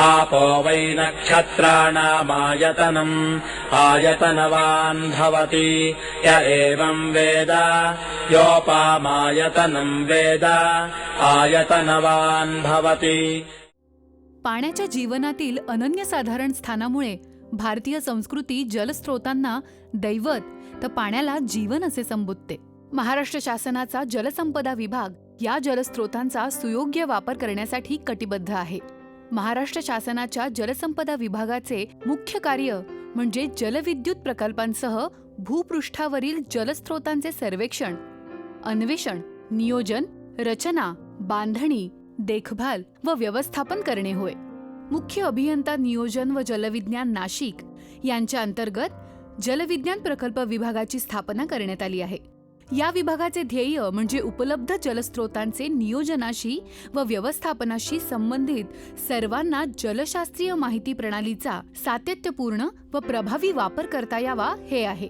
आपो वै नक्षत्राणामायतनम् आयतनवान् भवति य एवं वेद योपामायतनं वेद आयतनवान् भवति। पाण्याच्या जीवनातील अनन्यसाधारण स्थानामुळे भारतीय संस्कृती जलस्रोतांना दैवत तर पाण्याला जीवन असे संबोधते। महाराष्ट्र शासनाचा जलसंपदा विभाग या जलस्रोतांचा सुयोग्य वापर करण्यासाठी कटिबद्ध आहे। महाराष्ट्र शासनाच्या जलसंपदा विभागाचे मुख्य कार्य म्हणजे जलविद्युत प्रकल्पांसह भूपृष्ठावरील जलस्रोतांचे सर्वेक्षण, अन्वेषण, नियोजन, रचना, बांधणी, देखभाल व व्यवस्थापन करणे होय। मुख्य अभियंता नियोजन व जलविज्ञान नाशिक यांच्या अंतर्गत जलविज्ञान प्रकल्प विभागाची स्थापना करण्यात आली आहे। या विभागाचे ध्येय म्हणजे उपलब्ध जलस्रोतांचे नियोजनाशी व व्यवस्थापनाशी संबंधित सर्वांना जलशास्त्रीय माहिती प्रणालीचा सातत्यपूर्ण व प्रभावी वापर करता यावा हे आहे।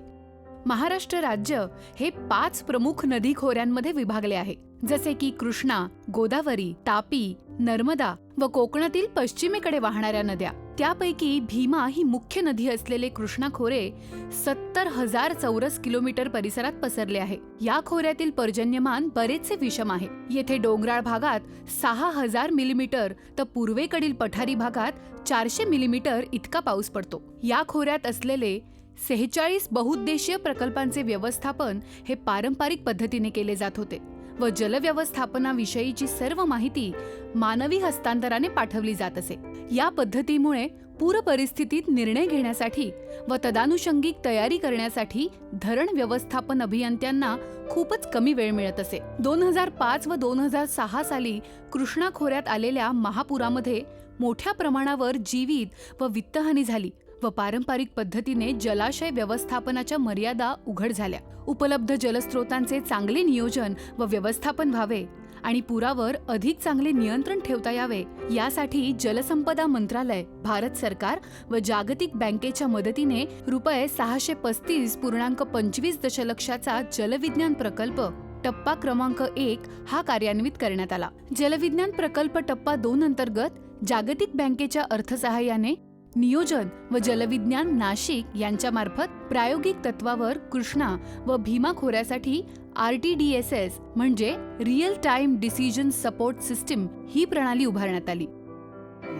महाराष्ट्र राज्य हे 5 प्रमुख नदी खोऱ्यांमध्ये विभागले आहे, जसे की कृष्णा, गोदावरी, तापी, नर्मदा व कोकणातील पश्चिमेकडे वाहणाऱ्या नद्या। त्यापैकी भीमा ही मुख्य नदी असलेले कृष्णा खोरे 70,000 चौरस किलोमीटर परिसरात पसरले आहे। या खोऱ्यातील पर्जन्यमान बरेचसे विषम आहे। येथे डोंगराळ भागात 6,000 मिलीमीटर तर पूर्वेकडील पठारी भागात 400 मिलीमीटर इतका पाऊस पडतो। या खोऱ्यात असलेले 46 बहुउद्देशीय प्रकल्पांचे व्यवस्थापन हे पारंपरिक पद्धतीने केले जात होते व जलव्यवस्थापनाविषयीची सर्व माहिती मानवी हस्तांतराने पाठवली जात असे। या पद्धतीमुळे पूर परिस्थितीत निर्णय घेण्यासाठी व तदानुषंगिक तयारी करण्यासाठी धरण व्यवस्थापन अभियंत्यांना खूपच कमी वेळ मिळत असे। 2005 व 2006 साली कृष्णा खोऱ्यात आलेल्या महापुरामध्ये मोठ्या प्रमाणावर जीवित व वित्तहानी झाली व पारंपरिक पद्धतीने जलाशय व्यवस्थापनाच्या मर्यादा उघड झाल्या। उपलब्ध जलस्रोतांचे चांगले नियोजन व व्यवस्थापन व्हावे आणि पुरावर अधिक चांगले नियंत्रण ठेवता यावे यासाठी जलसंपदा मंत्रालय, भारत सरकार व जागतिक बँकेच्या मदतीने रुपये 635.25 दशलक्षाचा जलविज्ञान प्रकल्प टप्पा क्रमांक 1 हा कार्यान्वित करण्यात आला। जलविज्ञान प्रकल्प टप्पा 2 अंतर्गत जागतिक बँकेच्या अर्थसहाय्याने नियोजन व जलविज्ञान नाशिक यांच्यामार्फत प्रायोगिक तत्वावर कृष्णा व भीमा खोऱ्यासाठी RTDSS म्हणजे real time decision support system ही प्रणाली उभारण्यात आली।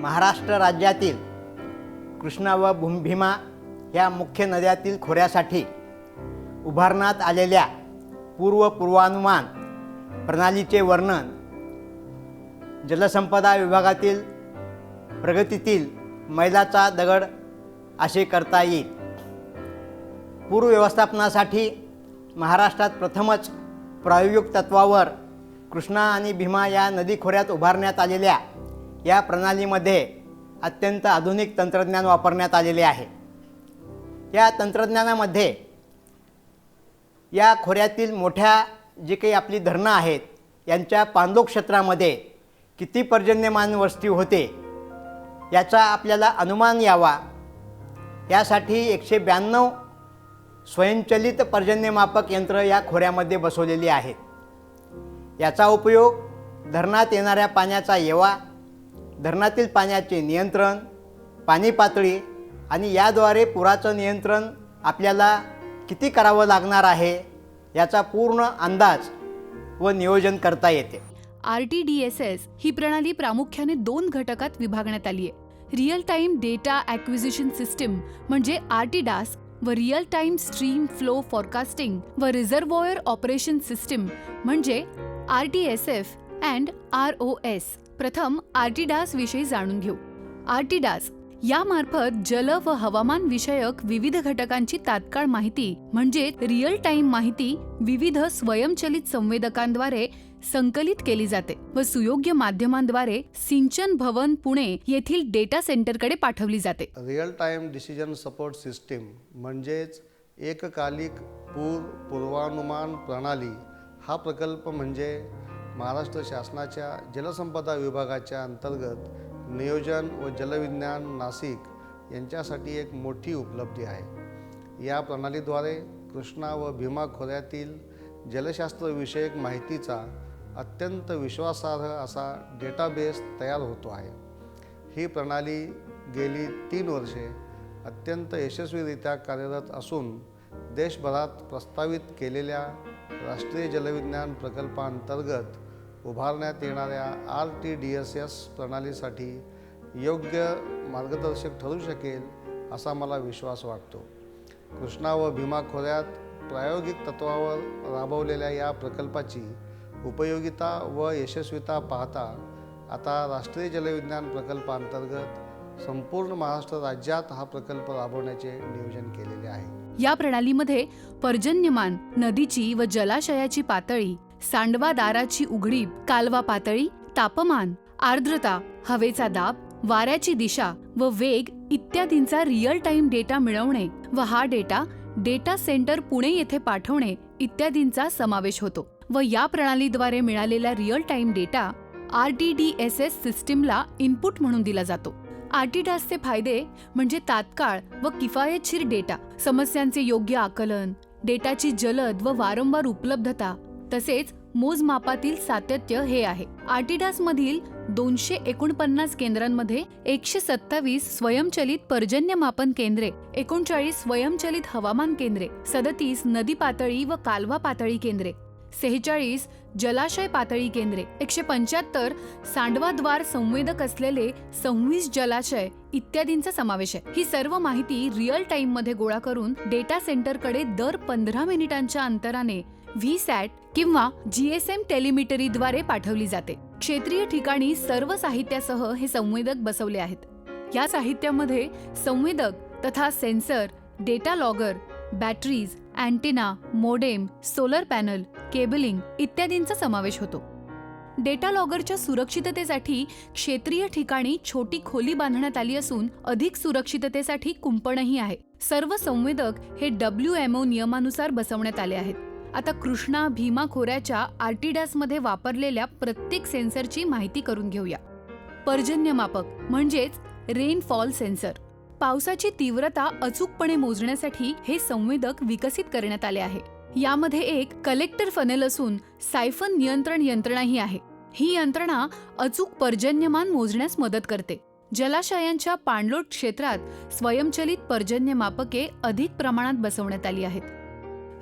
महाराष्ट्र राज्यातील कृष्णा व भीमा या मुख्य नद्यातील खोऱ्यासाठी उभारण्यात आलेल्या पूर्वानुमान प्रणालीचे वर्णन जलसंपदा विभागातील प्रगतीतील मैलाचा दगड असे करता येईल। पूर व्यवस्थापनासाठी महाराष्ट्रात प्रथमच प्रायोगिक तत्वावर कृष्णा आणि भीमा या नदी खोऱ्यात उभारण्यात आलेल्या या प्रणालीमध्ये अत्यंत आधुनिक तंत्रज्ञान वापरण्यात आलेले आहे। या तंत्रज्ञानामध्ये या खोऱ्यातील मोठ्या जे काही आपली धरणं आहेत यांच्या पाणलोट क्षेत्रामध्ये किती पर्जन्यमान वस्ती होते याचा आपल्याला अनुमान यावा यासाठी 192 स्वयंचलित पर्जन्यमापक यंत्र या खोऱ्यामध्ये बसवलेली आहेत। याचा उपयोग धरणात येणाऱ्या पाण्याचा येवा, धरणातील पाण्याचे नियंत्रण, पाणी पातळी आणि याद्वारे पुराचं नियंत्रण आपल्याला किती करावं लागणार आहे याचा पूर्ण अंदाज व नियोजन करता येते। RTDSS ही प्रणाली प्रामुख्याने 2 घटकात विभागण्यात आली आहे। Real time data acquisition system म्हणजे RTDAS व real time stream flow forecasting व रिझर्वॉयर ऑपरेशन सिस्टीम म्हणजे RTSF अँड ROS। प्रथम RTDAS विषयी जाणून घेऊ। RTDAS यामार्फत जल व हवामान विषयक विविध घटकांची तात्काळ माहिती म्हणजे रिअल टाइम माहिती विविध स्वयंचलित संवेदकांद्वारे संकलित केली जाते व सुयोग्य माध्यमांद्वारे सिंचन भवन पुणे येथील डेटा सेंटरकडे पाठवली जाते। Real time decision support system म्हणजेच एककालिक पूर्वानुमान प्रणाली हा प्रकल्प म्हणजे महाराष्ट्र शासनाच्या जलसंपदा विभागाच्या अंतर्गत नियोजन व जलविज्ञान नाशिक यांच्यासाठी एक मोठी उपलब्धी आहे। या प्रणालीद्वारे कृष्णा व भीमा खोऱ्यातील जलशास्त्रविषयक माहितीचा अत्यंत विश्वासार्ह असा डेटाबेस तयार होतो आहे। ही प्रणाली गेली 3 वर्षे अत्यंत यशस्वीरित्या कार्यरत असून देशभरात प्रस्तावित केलेल्या राष्ट्रीय जलविज्ञान प्रकल्पांतर्गत उभारण्यात येणाऱ्या RTDSS प्रणालीसाठी योग्य मार्गदर्शक ठरू शकेल असा मला विश्वास वाटतो. कृष्णा व भीमा खोऱ्यात प्रायोगिक तत्वावर राबवलेल्या या प्रकल्पाची उपयोगिता व यशस्वीता पाहता आता राष्ट्रीय जलविज्ञान प्रकल्पांतर्गत संपूर्ण महाराष्ट्र राज्यात हा प्रकल्प राबवण्याचे नियोजन केलेले आहे. या प्रणालीमध्ये पर्जन्यमान, नदीची व जलाशयाची पातळी, सांडवा दाराची उघडीप, कालवा पातळी, तापमान, आर्द्रता, हवेचा दाब, वाऱ्याची दिशा व वेग इत्यादींचा रिअल टाइम डेटा मिळवणे व हा डेटा सेंटर पुणे येथे पाठवणे इत्यादींचा समावेश होतो व या प्रणालीद्वारे मिळालेला रिअल टाइम डेटा RTDSS सिस्टीमला इनपुट म्हणून दिला जातो. RTDSचे फायदे म्हणजे तात्काळ व किफायतशीर डेटा, समस्यांचे योग्य आकलन, डेटाची जलद व वारंवार उपलब्धता तसेच मोजमापातील सातत्य हे आहे. RTDS मधील 249 केंद्रांमध्ये 127 स्वयंचलित पर्जन्यमापन केंद्रे, 39 स्वयंचलित हवामान केंद्रे, 37 नदी पातळी व कालवा पातळी केंद्रे, 46 जलाशय पातळी केंद्रे, 175 सांडवाद्वार संवेदक असलेले 26 जलाशय इत्यादींचा समावेश आहे. ही सर्व माहिती रिअल टाइम मध्ये गोळा करून डेटा सेंटरकडे दर 15 मिनिटांच्या अंतराने VSAT किंवा GSM टेलिमीटरीद्वारे पाठवली जाते. क्षेत्रीय ठिकाणी सर्व साहित्यासह हे संवेदक बसवले आहेत. या साहित्यामध्ये संवेदक तथा sensor, data logger, batteries, antenna, modem, solar panel, cabling इत्यादींचा समावेश होतो. डेटा लॉगरच्या सुरक्षिततेसाठी क्षेत्रीय ठिकाणी छोटी खोली बांधण्यात आली असून अधिक सुरक्षिततेसाठी कुंपणही आहे. सर्व संवेदक हे WMO नियमानुसार बसवण्यात आले आहेत. आता कृष्णा भीमा खोऱ्याच्या RTDS मध्ये वापरलेल्या प्रत्येक सेन्सरची माहिती करून घेऊया. पर्जन्यमापक म्हणजेच रेनफॉल सेन्सर. पावसाची तीव्रता अचूकपणे मोजण्यासाठी हे संवेदक विकसित करण्यात आले आहे. यामध्ये एक कलेक्टर फनेल असून सायफन नियंत्रण यंत्रणाही आहे. ही यंत्रणा अचूक पर्जन्यमान मोजण्यास मदत करते. जलाशयांच्या पाणलोट क्षेत्रात स्वयंचलित पर्जन्यमापके अधिक प्रमाणात बसवण्यात आली आहेत.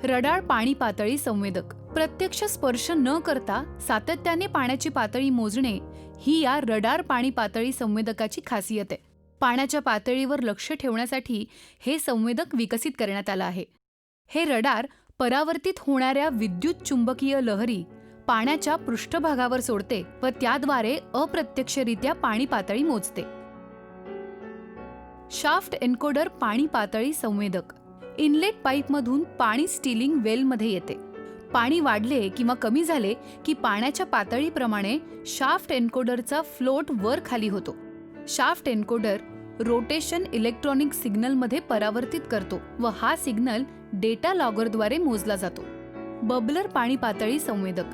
रडार पाणी पातळी संवेदक. प्रत्यक्ष स्पर्श न करता सातत्याने पाण्याची पातळी मोजणे ही या रडार पाणी पातळी संवेदकाची खासियत आहे. पाण्याच्या पातळीवर लक्ष ठेवण्यासाठी हे संवेदक विकसित करण्यात आलं आहे. हे रडार परावर्तित होणाऱ्या विद्युत चुंबकीय लहरी पाण्याच्या पृष्ठभागावर सोडते व त्याद्वारे अप्रत्यक्षरित्या पाणी पातळी मोजते. शाफ्ट एन्कोडर पाणी पातळी संवेदक. इनलेट पाईपमधून पाणी स्टीलिंग वेलमध्ये येते. पाणी वाढले किंवा कमी झाले की पाण्याच्या पातळीप्रमाणे शाफ्ट एन्कोडरचा फ्लोट वर खाली होतो. शाफ्ट एन्कोडर रोटेशन इलेक्ट्रॉनिक सिग्नलमध्ये परावर्तित करतो व हा सिग्नल डेटा लॉगरद्वारे मोजला जातो. बबलर पाणी पातळी संवेदक.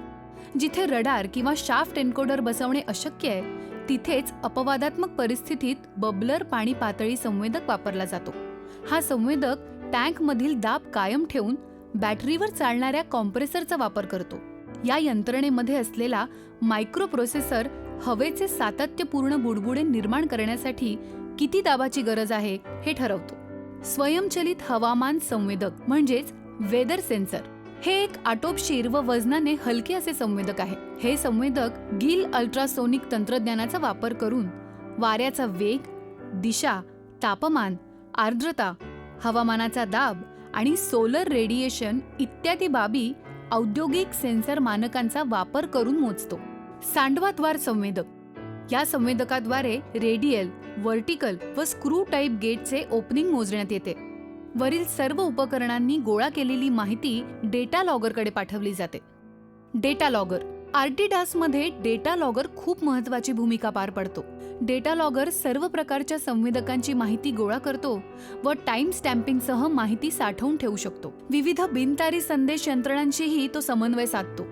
जिथे रडार किंवा शाफ्ट एन्कोडर बसवणे अशक्य आहे तिथेच अपवादात्मक परिस्थितीत बबलर पाणी पातळी संवेदक वापरला जातो. हा संवेदक टँकमधील दाब कायम ठेवून बॅटरीवर चालणाऱ्या कॉम्प्रेसरचा वापर करतो. या यंत्रणेमध्ये असलेला मायक्रो प्रोसेसर हवेचे सातत्यपूर्ण बुडबुडे निर्माण करण्यासाठी किती दाबाची गरज आहे हे ठरवतो. स्वयंचलित हवामान संवेदक म्हणजेच वेदर सेन्सर. हे एक आटोपशीर व वजनाने हलके असे संवेदक आहे. हे संवेदक गिल अल्ट्रासोनिक तंत्रज्ञानाचा वापर करून वाऱ्याचा वेग, दिशा, तापमान, आर्द्रता, हवामानाचा दाब आणि सोलर रेडिएशन इत्यादी बाबी औद्योगिक सेन्सर मानकांचा वापर करून मोजतो. सांडवाद्वार संवेदक. या संवेदकाद्वारे रेडियल, व्हर्टिकल व स्क्रू टाईप गेटचे ओपनिंग मोजण्यात येते. वरील सर्व उपकरणांनी गोळा केलेली माहिती डेटा लॉगरकडे पाठवली जाते. Data logger. RTDS मध्ये डेटा लॉगर खूप महत्त्वाची भूमिका पार पडतो. डेटा लॉगर सर्व प्रकारच्या संवेदकांची माहिती गोळा करतो व टाइम स्टॅम्पिंगसह माहिती साठवून ठेवू शकतो. विविध बिनतारी संदेश यंत्रणांशीही तो समन्वय साधतो.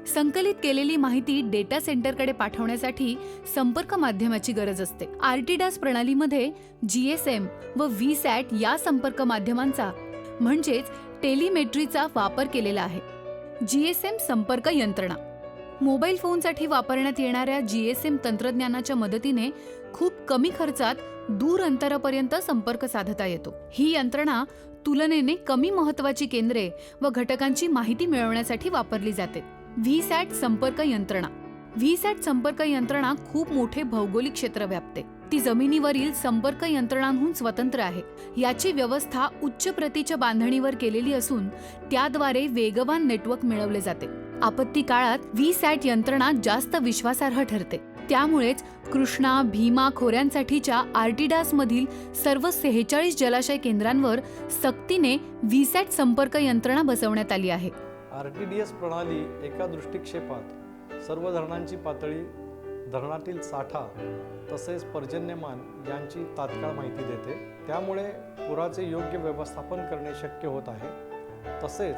संकलित केलेली माहिती डेटा सेंटरकडे पाठवण्यासाठी संपर्क माध्यमाची गरज असते. RTDS प्रणालीमध्ये GSM व VSAT या संपर्क माध्यमांचा म्हणजेच टेलिमेट्रीचा वापर केलेला आहे. GSM संपर्क यंत्रणा. मोबाईल फोनसाठी वापरण्यात येणाऱ्या GSM तंत्रज्ञानाच्या मदतीने खूप कमी खर्चात दूर अंतरापर्यंत संपर्क साधता येतो. ही यंत्रणा तुलनेने कमी महत्त्वाची केंद्रे व घटकांची माहिती मिळवण्यासाठी वापरली जाते. व्हीसॅट संपर्क यंत्रणा. व्हीसॅट संपर्क यंत्रणा खूप मोठे भौगोलिक क्षेत्र व्यापते. ती जमिनीवरील संपर्क यंत्रणांहून स्वतंत्र आहे. याची व्यवस्था उच्च प्रतीच्या बांधणीवर केलेली असून त्याद्वारे वेगवान नेटवर्क मिळवले जाते. आपत्ती काळात व्हीसॅट यंत्रणा जास्त विश्वासार्ह ठरते. त्यामुळेच कृष्णा, भीमा खोऱ्यांसाठीच्या आर्टिडास मधील सर्व 46 जलाशय केंद्रांवर सक्तीने व्हीसॅट संपर्क यंत्रणा बसवण्यात आली आहे. RTDS प्रणाली एका दृष्टिक्षेपात सर्व धरणांची पातळी, धरणातील साठा तसेच पर्जन्यमान यांची तात्काळ माहिती देते. त्यामुळे पुराचे योग्य व्यवस्थापन करणे शक्य होत आहे. तसेच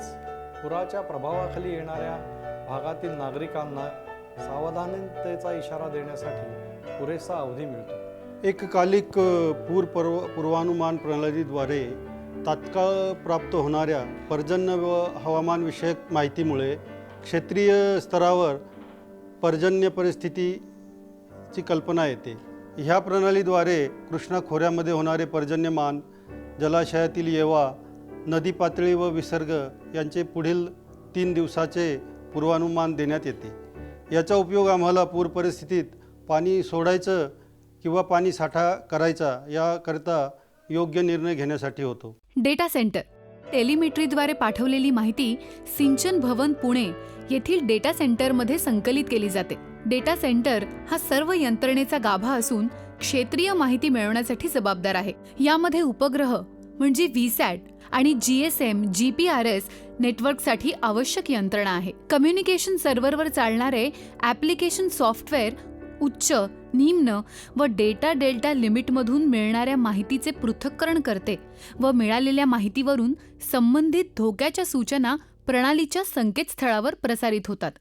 पुराच्या प्रभावाखाली येणाऱ्या भागातील नागरिकांना सावधानतेचा इशारा देण्यासाठी पुरेसा अवधी मिळतो. एककालिक पूर्वानुमान प्रणालीद्वारे तात्काळ प्राप्त होणाऱ्या पर्जन्य व हवामानविषयक माहितीमुळे क्षेत्रीय स्तरावर पर्जन्य परिस्थितीची कल्पना येते. ह्या प्रणालीद्वारे कृष्णा खोऱ्यामध्ये होणारे पर्जन्यमान, जलाशयातील येवा, नदी पातळी व विसर्ग यांचे पुढील 3 दिवसाचे पूर्वानुमान देण्यात येते. याचा उपयोग आम्हाला पूर परिस्थितीत पाणी सोडायचं किंवा पाणी साठा करायचा याकरता योग्य निर्णय घेण्यासाठी होतो. Data centre. टेलिमेट्रीद्वारे पाठवलेली माहिती सिंचन भवन पुणे येथील डेटा सेंटरमध्ये संकलित केली जाते. डेटा सेंटर हा सर्व यंत्रणेचा गाभा असून क्षेत्रीय माहिती मिळवण्यासाठी जबाबदार आहे. यामध्ये उपग्रह म्हणजे व्हीसॅट आणि GSM, GPRS नेटवर्कसाठी आवश्यक यंत्रणा आहे. कम्युनिकेशन सर्व्हरवर चालणारे ॲप्लिकेशन सॉफ्टवेअर उच्च, निम्न व डेल्टा लिमिटमधून मिळणाऱ्या माहितीचे पृथक्करण करते व मिळालेल्या माहितीवरून संबंधित धोक्याच्या सूचना प्रणालीच्या संकेतस्थळावर प्रसारित होतात.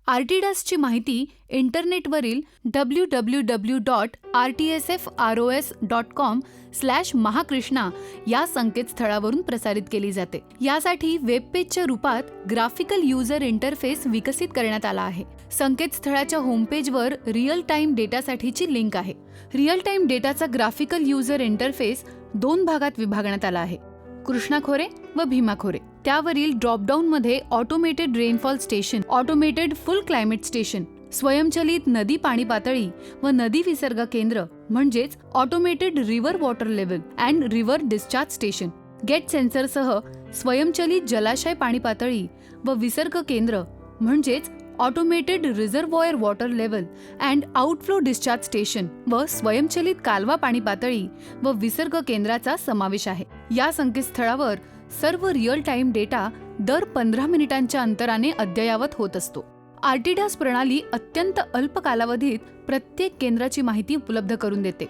आर्टिडासची माहिती इंटरनेटवरील www.rtsfros.com/महाकृष्णा या संकेतस्थळावरून प्रसारित केली जाते. यासाठी वेबपेजच्या रूपात ग्राफिकल युजर इंटरफेस विकसित करण्यात आला आहे. संकेतस्थळाच्या होमपेजवर रिअल टाइम डेटासाठीची लिंक आहे. रिअल टाइम डेटाचा ग्राफिकल युजर इंटरफेस 2 भागात विभागण्यात आला आहे: कृष्णा खोरे व भीमा खोरे. त्यावरील ड्रॉपडाऊनमध्ये automated rainfall station, automated full climate station, स्वयंचलित नदी पाणी पातळी व नदी विसर्ग केंद्र म्हणजेच automated river water level and river discharge station, gate सेन्सरसह स्वयंचलित जलाशय पाणी पातळी व विसर्ग केंद्र म्हणजेच automated reservoir water level and outflow discharge station व स्वयंचलित कालवा पाणी पातळी व विसर्ग केंद्राचा समावेश आहे. या संकेतस्थळावर सर्व रिअल टाइम डेटा दर 15 मिनिटांच्या अंतराने अद्ययावत होत असतो. आर्टिडास प्रणाली अत्यंत अल्प कालावधीत प्रत्येक केंद्राची माहिती उपलब्ध करून देते.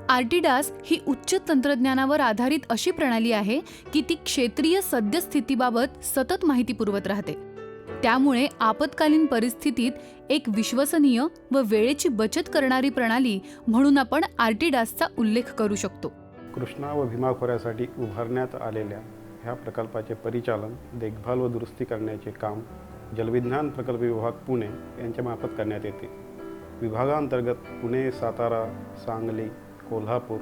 आर्टिडास ही उच्च तंत्रज्ञानावर आधारित अशी प्रणाली आहे की ती क्षेत्रीय सद्यस्थितीबाबत सतत माहिती पुरवत राहते. त्यामुळे आपत्कालीन परिस्थितीत एक विश्वसनीय व वेळेची बचत करणारी प्रणाली म्हणून आपण आर्टिडासचा उल्लेख करू शकतो. कृष्णा व भीमा खोऱ्यासाठी उभारण्यात आलेल्या ह्या प्रकल्पाचे परिचालन, देखभाल व दुरुस्ती करण्याचे काम जलविज्ञान प्रकल्प विभाग पुणे यांच्यामार्फत करण्यात येते. विभागांतर्गत पुणे, सातारा, सांगली, कोल्हापूर,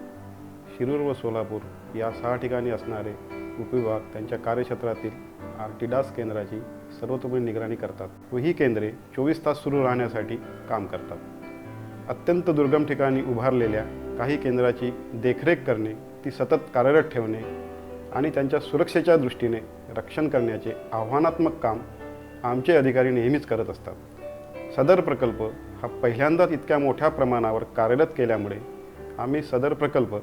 शिरूर व सोलापूर या 6 ठिकाणी असणारे उपविभाग त्यांच्या कार्यक्षेत्रातील आर्टिडास केंद्राची सर्वतोपरी निगराणी करतात व ही केंद्रे 24 तास सुरू राहण्यासाठी काम करतात. अत्यंत दुर्गम ठिकाणी उभारलेल्या काही केंद्राची देखरेख करणे, ती सतत कार्यरत ठेवणे आणि त्यांच्या सुरक्षेच्या दृष्टीने रक्षण करण्याचे आव्हानात्मक काम आमचे अधिकारी नेहमीच करत असतात. सदर प्रकल्प हा पहिल्यांदाच इतक्या मोठ्या प्रमाणावर कार्यरत केल्यामुळे आम्ही सदर प्रकल्प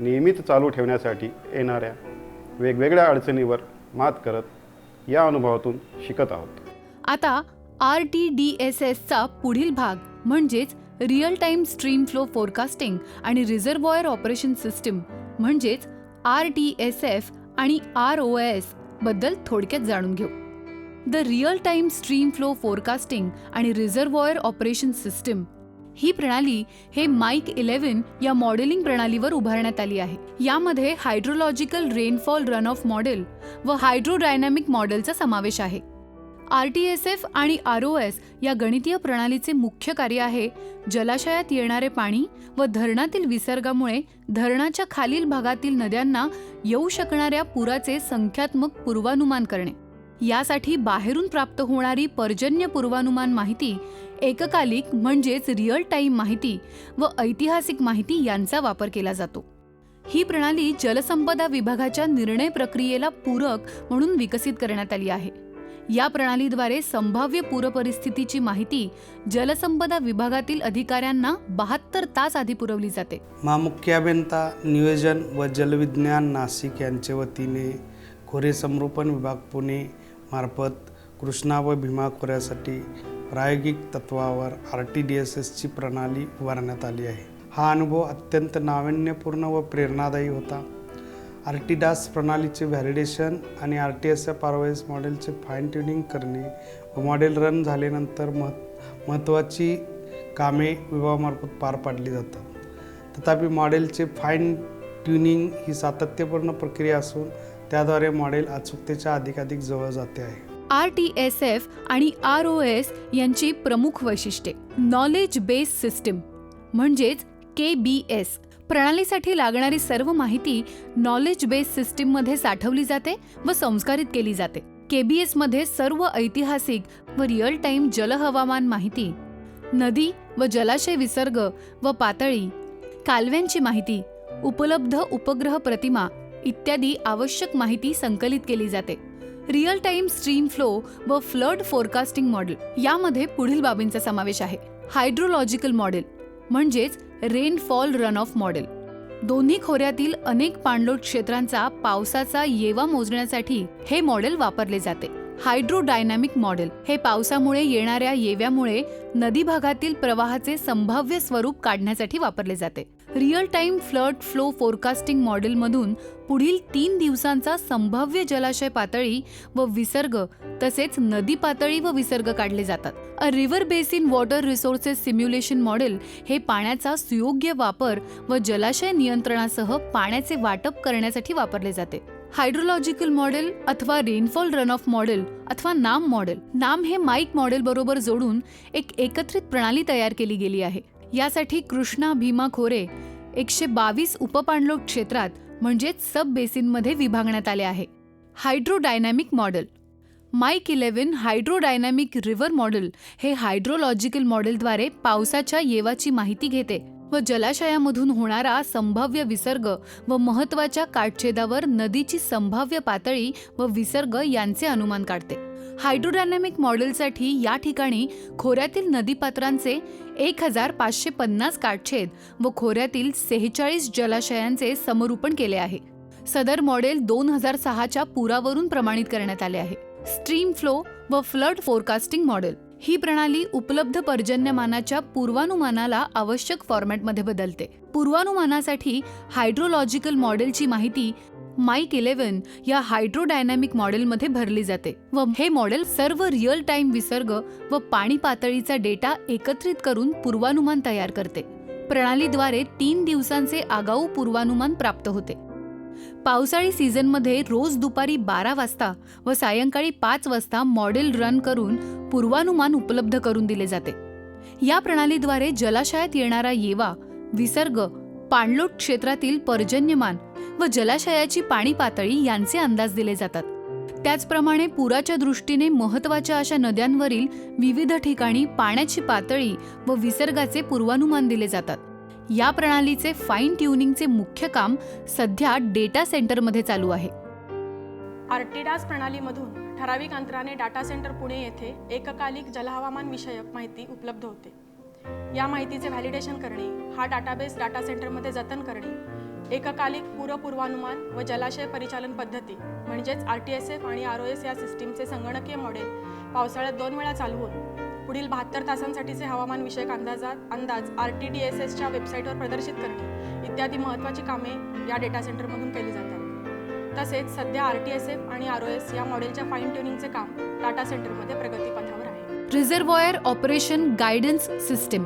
नियमित चालू ठेवण्यासाठी येणाऱ्या वेगवेगळ्या अडचणीवर मात करत या अनुभवातून शिकत आहोत. आता RTDSSचा पुढील भाग म्हणजेच real time stream flow forecasting आणि रिझर्वॉयर ऑपरेशन सिस्टीम म्हणजेच RTSF आणि ROS बद्दल थोडक्यात जाणून घेऊ. The real time stream flow forecasting आणि रिझर्वॉयर ऑपरेशन सिस्टीम ही प्रणाली हे माइक 11 या मॉडेलिंग प्रणालीवर उभारण्यात आली आहे. यामध्ये hydrological rainfall run of model व हायड्रोडायनॅमिक मॉडेलचा समावेश आहे. RTSF आणि ROS या गणितीय प्रणालीचे मुख्य कार्य आहे जलाशयात येणारे पाणी व धरणातील विसर्गामुळे धरणाच्या खालील भागातील नद्यांना येऊ शकणाऱ्या पुराचे संख्यात्मक पूर्वानुमान करणे. यासाठी बाहेरून प्राप्त होणारी पर्जन्य पूर्वानुमान माहिती, एककालिक म्हणजेच रिअल टाईम माहिती व ऐतिहासिक माहिती यांचा वापर केला जातो. ही प्रणाली जलसंपदा विभागाच्या निर्णय प्रक्रियेला पूरक म्हणून विकसित करण्यात आली आहे. या प्रणालीद्वारे संभाव्य पूरपरिस्थितीची माहिती जलसंपदा विभागातील अधिकाऱ्यांना 72 तास आधी पुरवली जाते. महामुख्य अभियंता नियोजन व जलविज्ञान नाशिक यांच्या वतीने खोरे संरोपण विभाग पुणे मार्फत कृष्णा व भीमा खोऱ्यासाठी प्रायोगिक तत्वावर RTDSSची प्रणाली उभारण्यात आली आहे. हा अनुभव अत्यंत नाविन्यपूर्ण व प्रेरणादायी होता. RTDAS प्रणालीचे व्हॅलिडेशन आणि RTSF ROS मॉडेलचे फाईन ट्युनिंग करणे व मॉडेल रन झाल्यानंतर महत्त्वाची कामे विभागामार्फत पार पाडली जातात. तथापि मॉडेलचे फाईन ट्युनिंग ही सातत्यपूर्ण प्रक्रिया असून त्याद्वारे मॉडेल अचूकतेच्या अधिकाधिक जवळ जाते आहे. RTSF आणि ROS यांची प्रमुख वैशिष्ट्ये. नॉलेज बेस सिस्टीम म्हणजेच KBS प्रणालीसाठी लागणारी सर्व माहिती नॉलेज बेस सिस्टीममध्ये साठवली जाते व संस्कारित केली जाते. KBS मध्ये सर्व ऐतिहासिक व रिअल टाईम जलहवामान माहिती, नदी व जलाशय विसर्ग व पातळी, कालव्यांची माहिती, उपलब्ध उपग्रह प्रतिमा इत्यादी आवश्यक माहिती संकलित केली जाते. रिअल टाईम स्ट्रीम फ्लो व फ्लड फोरकास्टिंग मॉडेल यामध्ये पुढील बाबींचा समावेश आहे. हायड्रोलॉजिकल मॉडेल म्हणजेच रेनफॉल रन ऑफ मॉडेल. दोन्ही खोऱ्यातील अनेक पाणलोट क्षेत्रांचा पावसाचा येवा मोजण्यासाठी हे मॉडेल वापरले जाते. हायड्रोडायनॅमिक मॉडेल हे पावसामुळे येणाऱ्या येव्यामुळे नदी भागातील प्रवाहाचे संभाव्य स्वरूप काढण्यासाठी वापरले जाते. Real time flood flow forecasting मॉडेलमधून पुढील 3 दिवसांचा संभाव्य जलाशय पातळी व विसर्ग तसेच नदी पातळी व विसर्ग काढले जातात. A river basin water resources simulation model हे पाण्याचा सुयोग्य वापर व जलाशय नियंत्रणासह पाण्याचे वाटप करण्यासाठी वापरले जाते. हायड्रोलॉजिकल मॉडेल अथवा रेनफॉल रन ऑफ मॉडेल अथवा नाम मॉडेल. नाम हे माईक मॉडेल बरोबर जोडून एक एकत्रित प्रणाली तयार केली गेली आहे. यासाठी कृष्णा भीमा खोरे 122 उपपाणलोट क्षेत्रात म्हणजेच सब बेसिनमध्ये विभागण्यात आले आहे. हायड्रोडायनॅमिक मॉडेल. माईक 11 हायड्रोडायनॅमिक रिव्हर मॉडेल हे हायड्रोलॉजिकल मॉडेलद्वारे पावसाच्या येवाची माहिती घेते व जलाशयामधून होणारा संभाव्य विसर्ग व महत्त्वाच्या काठछेदावर नदीची संभाव्य पातळी व विसर्ग यांचे अनुमान काढते. हायड्रोडायनॅमिक मॉडेलसाठी या ठिकाणी खोऱ्यातील नदीपात्रांचे 1550 काठछेद व खोऱ्यातील 46 जलाशयांचे समरूपण केले आहे. सदर मॉडेल 2006च्या पुरावरून प्रमाणित करण्यात आले आहे. स्ट्रीम फ्लो व फ्लड फोरकास्टिंग मॉडेल ही प्रणाली उपलब्ध पर्जन्यमानाच्या पूर्वानुमानाला आवश्यक फॉर्मॅटमध्ये बदलते. पूर्वानुमानासाठी हायड्रोलॉजिकल मॉडेलची माहिती माईक 11 या हायड्रोडायनॅमिक मॉडेलमध्ये भरली जाते व हे मॉडेल सर्व रिअल टाईम विसर्ग व पाणी पातळीचा डेटा एकत्रित करून पूर्वानुमान तयार करते. प्रणालीद्वारे 3 दिवसांचे आगाऊ पूर्वानुमान प्राप्त होते. पावसाळी सीझनमध्ये रोज दुपारी 12 वाजता व सायंकाळी 5 वाजता मॉडेल रन करून पूर्वानुमान उपलब्ध करून दिले जाते. या प्रणालीद्वारे जलाशयात येणारा येवा, विसर्ग, पाणलोट क्षेत्रातील पर्जन्यमान व जलाशयाची पाणी पातळी यांचे अंदाज दिले जातात. त्याचप्रमाणे पुराच्या दृष्टीने महत्त्वाच्या अशा नद्यांवरील विविध ठिकाणी पाण्याची पातळी व विसर्गाचे पूर्वानुमान दिले जातात. या प्रणालीचे फाईन ट्युनिंगचे मुख्य काम सध्या डेटा सेंटरमध्ये चालू आहे. RTDAS प्रणालीमधून ठराविक अंतराने डाटा सेंटर पुणे येथे एककालिक जलहवामान विषयक माहिती उपलब्ध होते. या माहितीचे व्हॅलिडेशन करणे, हा डाटाबेस डाटा सेंटरमध्ये जतन करणे, एककालिक पूर्वानुमान व जलाशय परिचालन पद्धती म्हणजेच RTSF आणि ROS या सिस्टीमचे संगणकीय मॉडेल पावसाळ्यात 2 वेळा चालवून पुढील 72 तासांसाठीचे हवामान विषयक अंदाज RTDSSच्या वेबसाईटवर प्रदर्शित करणे इत्यादी महत्त्वाची कामे या डेटा सेंटरमधून केली जातात. तसेच सध्या RTSF आणि ROS या मॉडेलच्या फाईन ट्युनिंगचे काम डाटा सेंटरमध्ये प्रगतीपथावर आहे. रिझर्व्हॉयर ऑपरेशन गायडन्स सिस्टीम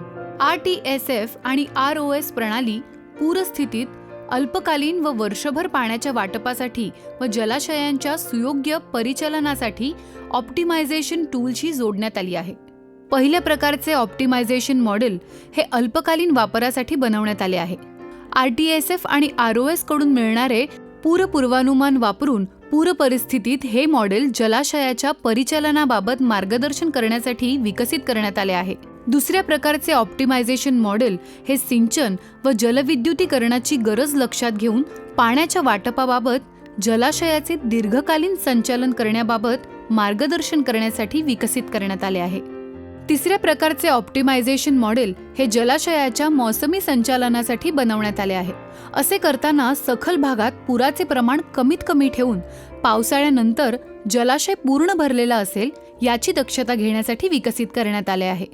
RTSF आणि ROS प्रणाली पूरस्थितीत अल्पकालीन व वर्षभर पाण्याच्या वाटपासाठी व जलाशयांच्या सुयोग्य परिचालनासाठी ऑप्टिमायझेशन टूलशी जोडण्यात आली आहे. पहिल्या प्रकारचे ऑप्टिमायझेशन मॉडेल हे अल्पकालीन वापरासाठी बनवण्यात आले आहे. RTSF आणि ROS कडून मिळणारे पूर्वानुमान वापरून पूर परिस्थितीत हे मॉडेल जलाशयाच्या परिचालनाबाबत मार्गदर्शन करण्यासाठी विकसित करण्यात आले आहे. दुसऱ्या प्रकारचे ऑप्टिमायझेशन मॉडेल हे सिंचन व जलविद्युतीकरणाची गरज लक्षात घेऊन पाण्याच्या वाटपाबाबत जलाशयाचे दीर्घकालीन संचालन करण्याबाबत मार्गदर्शन करण्यासाठी विकसित करण्यात आले आहे. तिसऱ्या प्रकारचे ऑप्टिमायझेशन मॉडेल हे जलाशयाच्या मौसमी संचालनासाठी बनवण्यात आले आहे. असे करताना सखल भागात पुराचे प्रमाण कमीत कमी ठेवून पावसाळ्यानंतर जलाशय पूर्ण भरलेला असेल याची दक्षता घेण्यासाठी विकसित करण्यात आले आहे.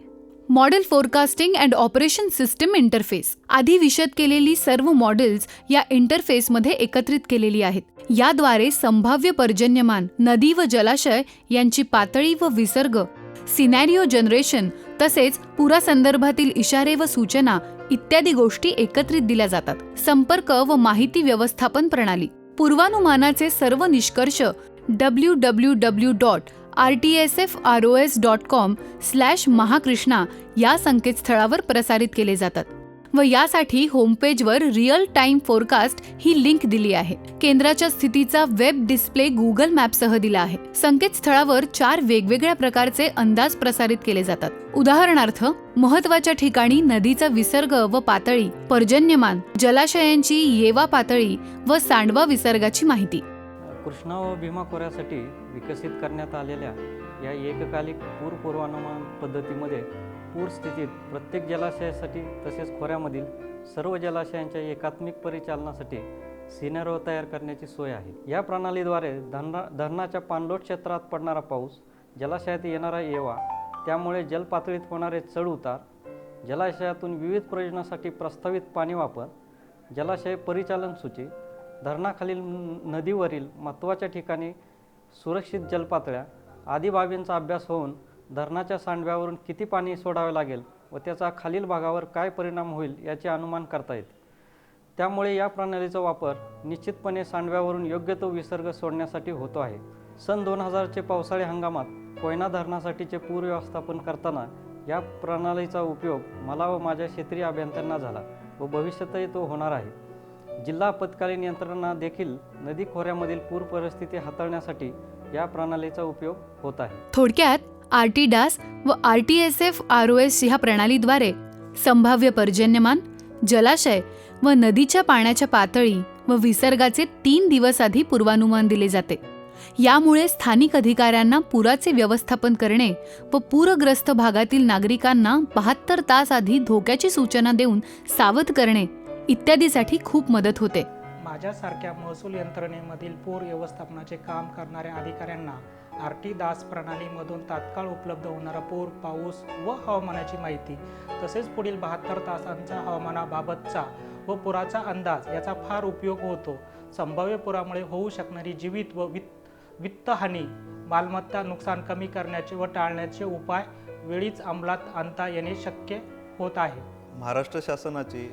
Model forecasting and operation system interface आधी विशद केलेली सर्व मॉडेल्स या इंटरफेसमध्ये एकत्रित केलेली आहेत. याद्वारे संभाव्य पर्जन्यमान, नदी व जलाशय यांची पातळी व विसर्ग, सिनॅरिओ जनरेशन तसेच पुरासंदर्भातील इशारे व सूचना इत्यादी गोष्टी एकत्रित दिल्या जातात. संपर्क व माहिती व्यवस्थापन प्रणाली पूर्वानुमानाचे सर्व निष्कर्ष www.rtsfros.com/महाकृष्णा या संकेतस्थळावर प्रसारित केले जातात व यासाठी होमपेजवर रिअल टाइम फोरकास्ट ही लिंक दिली आहे. केंद्राच्या स्थितीचा वेब डिस्प्ले गुगल मॅपसह दिला आहे. संकेतस्थळावर 4 वेगवेगळ्या प्रकारचे अंदाज प्रसारित केले जातात. उदाहरणार्थ, महत्त्वाच्या ठिकाणी नदीचा विसर्ग व पातळी, पर्जन्यमान, जलाशयांची येवा पातळी व सांडवा विसर्गाची माहिती. कृष्णा व भीमा खोऱ्यासाठी विकसित करण्यात आलेल्या या एककालिक पूर्वानुमान पद्धतीमध्ये पूर स्थितीत प्रत्येक जलाशयासाठी तसेच खोऱ्यामधील सर्व जलाशयांच्या एकात्मिक परिचालनासाठी सिनॅरिओ तयार करण्याची सोय आहे. या प्रणालीद्वारे धरणाच्या पाणलोट क्षेत्रात पडणारा पाऊस, जलाशयात येणारा येवा, त्यामुळे जलपातळीत होणारे चढ उतार, जलाशयातून विविध प्रयोजनासाठी प्रस्तावित पाणी वापर, जलाशय परिचालन सूची, धरणाखालील नदीवरील महत्त्वाच्या ठिकाणी सुरक्षित जलपातळ्या आदी बाबींचा अभ्यास होऊन धरणाच्या सांडव्यावरून किती पाणी सोडावे लागेल व त्याचा खालील भागावर काय परिणाम होईल याचे अनुमान करता येते. त्यामुळे या प्रणालीचा वापर निश्चितपणे सांडव्यावरून योग्य तो विसर्ग सोडण्यासाठी होतो आहे. सन 2000चे पावसाळी हंगामात कोयना धरणासाठीचे पूर व्यवस्थापन करताना या प्रणालीचा उपयोग मला व माझ्या क्षेत्रीय अभियंत्यांना झाला व भविष्यातही तो होणार आहे. जिल्हा आपत्कालीन यंत्रणा देखील नदी खोऱ्यामधील पूर परिस्थिती हाताळण्यासाठी या प्रणालीचा उपयोग होत आहे. थोडक्यात RTDAS व RTSF-ROS ह्या प्रणालीद्वारे संभाव्य पर्जन्यमान, जलाशय व नदीच्या पाण्याच्या पातळी व विसर्गाचे 3 दिवस आधी पूर्वानुमान दिले जाते. यामुळे स्थानिक अधिकाऱ्यांना पुराचे व्यवस्थापन करणे व पूरग्रस्त भागातील नागरिकांना 72 तास आधी धोक्याची सूचना देऊन सावध करणे इत्यादीसाठी खूप मदत होते. माझ्यासारख्या महसूल यंत्रणेमधील पूर व्यवस्थापनाचे काम करणाऱ्या अधिकाऱ्यांना RTDAS प्रणालीमधून तात्काळ उपलब्ध होणारा पूर, पाऊस व हवामानाची माहिती तसेच पुढील 72 तासांचा हवामानाबाबतचा व पुराचा अंदाज याचा फार उपयोग होतो. संभाव्य पुरामुळे होऊ शकणारी जीवित व वित्तहानी, मालमत्ता नुकसान कमी करण्याचे व टाळण्याचे उपाय वेळीच अंमलात आणता येणे शक्य होत आहे. महाराष्ट्र शासनाची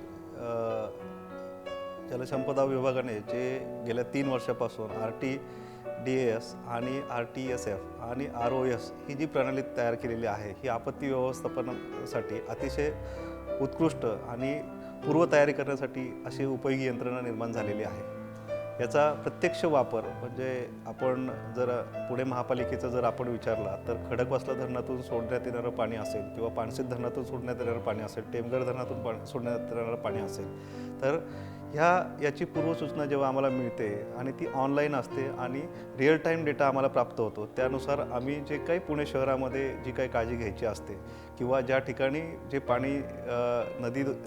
जलसंपदा विभागाने जे गेल्या 3 वर्षापासून RTDAS आणि RTSF आणि ROS ही जी प्रणाली तयार केलेली आहे ही आपत्ती व्यवस्थापनासाठी अतिशय उत्कृष्ट आणि पूर्वतयारी करण्यासाठी अशी उपयोगी यंत्रणा निर्माण झालेली आहे. याचा प्रत्यक्ष वापर म्हणजे आपण जर पुणे महापालिकेचा जर आपण विचारला तर खडकवासला धरणातून सोडण्यात येणारं पाणी असेल किंवा पानशेत धरणातून सोडण्यात येणारं पाणी असेल, टेमघर धरणातून सोडण्यात येणारं पाणी असेल तर याची पूर्वसूचना जेव्हा आम्हाला मिळते आणि ती ऑनलाईन असते आणि रिअल टाईम डेटा आम्हाला प्राप्त होतो, त्यानुसार आम्ही जे काही पुणे शहरामध्ये जी काही काळजी घ्यायची असते किंवा ज्या ठिकाणी जे पाणी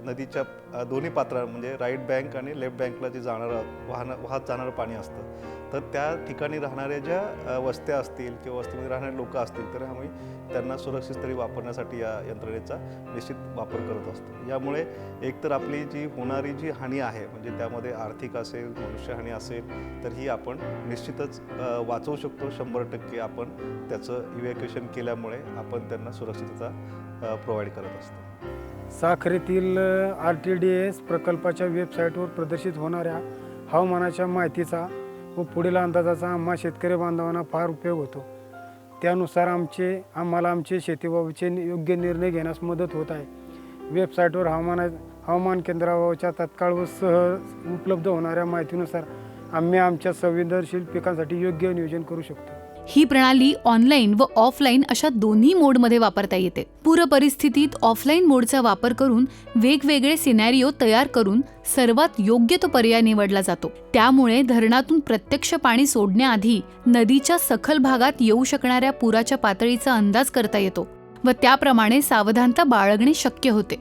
नदीच्या दोन्ही पात्रात म्हणजे राईट बँक आणि लेफ्ट बँकला जे वाहत जाणारं पाणी असतं तर त्या ठिकाणी राहणाऱ्या ज्या वस्त्या असतील किंवा वस्तीमध्ये राहणारे लोक असतील तर आम्ही त्यांना सुरक्षित स्थळी वापरण्यासाठी या यंत्रणेचा निश्चित वापर करत असतो. यामुळे एकतर आपली जी होणारी जी हानी आहे म्हणजे त्यामध्ये आर्थिक असेल, मनुष्यहानी असेल तर ही आपण निश्चितच वाचवू शकतो. 100% आपण त्याचं इव्हॅक्युएशन केल्यामुळे आपण त्यांना सुरक्षितता प्रोव्हाइड करत असतो. साखरेतील RTDS प्रकल्पाच्या वेबसाईटवर प्रदर्शित होणाऱ्या हवामानाच्या माहितीचा व पुढील अंदाजाचा आम्हा शेतकरी बांधवांना फार उपयोग होतो. त्यानुसार आम्हाला आमचे शेतीबाबतचे योग्य निर्णय घेण्यास मदत होत आहे. वेबसाईटवर हवामान केंद्राबाबतच्या तात्काळ व सहज उपलब्ध होणाऱ्या माहितीनुसार आम्ही आमच्या संवेदनशील पिकांसाठी योग्य नियोजन करू शकतो. ही प्रणाली ऑनलाईन व ऑफलाईन अशा दोन्ही मोडमध्ये वापरता येते. पूर परिस्थितीत ऑफलाईन मोडचा वापर करून वेगवेगळे सिनॅरिओ तयार करून सर्वात योग्य तो पर्याय निवडला जातो. त्यामुळे धरणातून प्रत्यक्ष पाणी सोडण्याआधी नदीच्या सखल भागात येऊ शकणाऱ्या पुराच्या पातळीचा अंदाज करता येतो व त्याप्रमाणे सावधानता बाळगणे शक्य होते.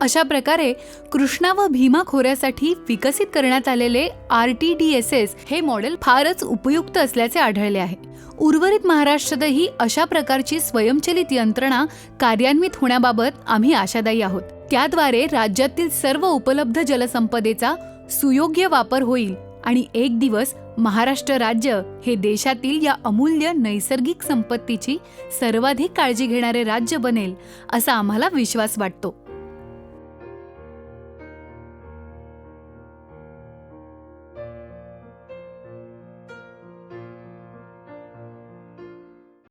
अशा प्रकारे कृष्णा व भीमा खोऱ्यासाठी विकसित करण्यात आलेले RTDSS हे मॉडेल फारच उपयुक्त असल्याचे आढळले आहे. उर्वरित महाराष्ट्रातही अशा प्रकारची स्वयंचलित यंत्रणा कार्यान्वित होण्याबाबत आम्ही आशादायी आहोत. त्याद्वारे राज्यातील सर्व उपलब्ध जलसंपदेचा सुयोग्य वापर होईल आणि एक दिवस महाराष्ट्र राज्य हे देशातील या अमूल्य नैसर्गिक संपत्तीची सर्वाधिक काळजी घेणारे राज्य बनेल असा आम्हाला विश्वास वाटतो.